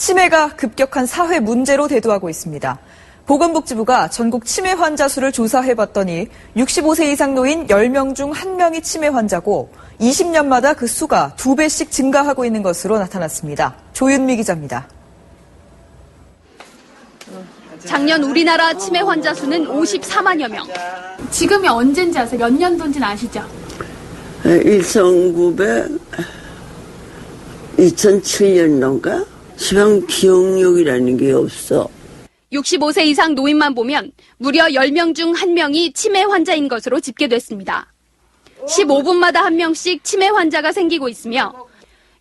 치매가 급격한 사회 문제로 대두하고 있습니다. 보건복지부가 전국 치매 환자 수를 조사해봤더니 65세 이상 노인 10명 중 1명이 치매 환자고 20년마다 그 수가 2배씩 증가하고 있는 것으로 나타났습니다. 조윤미 기자입니다. 작년 우리나라 치매 환자 수는 54만여 명. 지금이 언젠지 아세요? 몇 년도인지는 아시죠? 2007년도인가? 지방 기억력이라는 게 없어. 65세 이상 노인만 보면 무려 10명 중 1명이 치매 환자인 것으로 집계됐습니다. 15분마다 1명씩 치매 환자가 생기고 있으며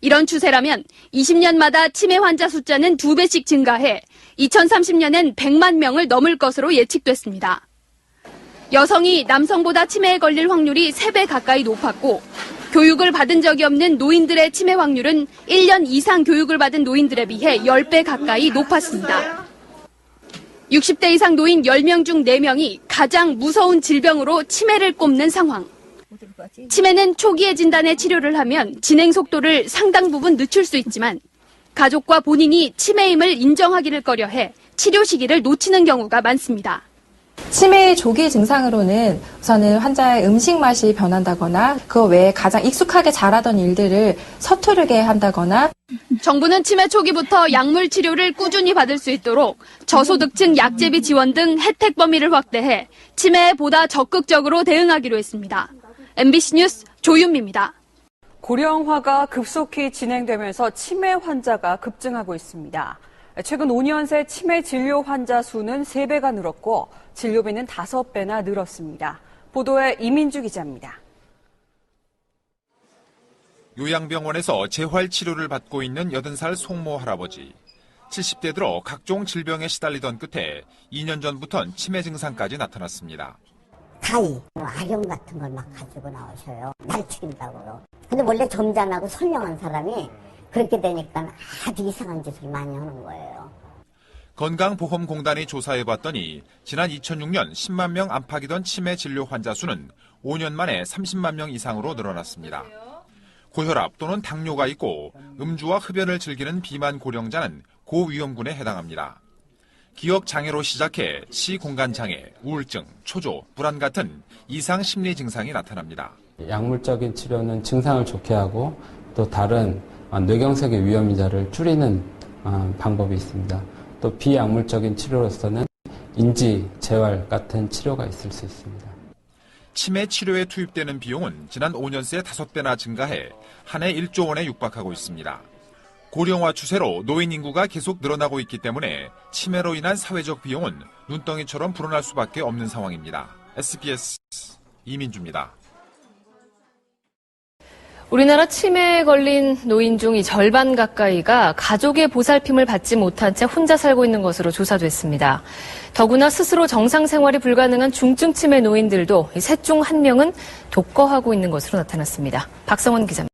이런 추세라면 20년마다 치매 환자 숫자는 2배씩 증가해 2030년엔 100만 명을 넘을 것으로 예측됐습니다. 여성이 남성보다 치매에 걸릴 확률이 3배 가까이 높았고 교육을 받은 적이 없는 노인들의 치매 확률은 1년 이상 교육을 받은 노인들에 비해 10배 가까이 높았습니다. 60대 이상 노인 10명 중 4명이 가장 무서운 질병으로 치매를 꼽는 상황. 치매는 초기에 진단에 치료를 하면 진행 속도를 상당 부분 늦출 수 있지만 가족과 본인이 치매임을 인정하기를 꺼려해 치료 시기를 놓치는 경우가 많습니다. 치매의 조기 증상으로는 우선은 환자의 음식 맛이 변한다거나 그 외에 가장 익숙하게 잘하던 일들을 서투르게 한다거나 정부는 치매 초기부터 약물 치료를 꾸준히 받을 수 있도록 저소득층 약제비 지원 등 혜택 범위를 확대해 치매에 보다 적극적으로 대응하기로 했습니다. MBC 뉴스 조윤미입니다. 고령화가 급속히 진행되면서 치매 환자가 급증하고 있습니다. 최근 5년 새 치매 진료 환자 수는 3배가 늘었고 진료비는 5배나 늘었습니다. 보도에 이민주 기자입니다. 요양병원에서 재활치료를 받고 있는 80살 송모 할아버지. 70대 들어 각종 질병에 시달리던 끝에 2년 전부턴 치매 증상까지 나타났습니다. 가위, 악용 같은 걸 막 가지고 나오셔요. 날 죽인다고요. 근데 원래 점잖하고 선량한 사람이 그렇게 되니까 아주 이상한 짓을 많이 하는 거예요. 건강보험공단이 조사해봤더니 지난 2006년 10만 명 안팎이던 치매 진료 환자 수는 5년 만에 30만 명 이상으로 늘어났습니다. 고혈압 또는 당뇨가 있고 음주와 흡연을 즐기는 비만 고령자는 고위험군에 해당합니다. 기억장애로 시작해 시공간장애, 우울증, 초조, 불안 같은 이상 심리 증상이 나타납니다. 약물적인 치료는 증상을 좋게 하고 또 다른 뇌경색의 위험인자를 줄이는 방법이 있습니다. 또 비약물적인 치료로서는 인지 재활 같은 치료가 있을 수 있습니다. 치매 치료에 투입되는 비용은 지난 5년 새 5배나 증가해 한 해 1조 원에 육박하고 있습니다. 고령화 추세로 노인 인구가 계속 늘어나고 있기 때문에 치매로 인한 사회적 비용은 눈덩이처럼 불어날 수밖에 없는 상황입니다. SBS 이민주입니다. 우리나라 치매에 걸린 노인 중 이 절반 가까이가 가족의 보살핌을 받지 못한 채 혼자 살고 있는 것으로 조사됐습니다. 더구나 스스로 정상 생활이 불가능한 중증 치매 노인들도 셋 중 1명은 독거하고 있는 것으로 나타났습니다. 박성원 기자입니다.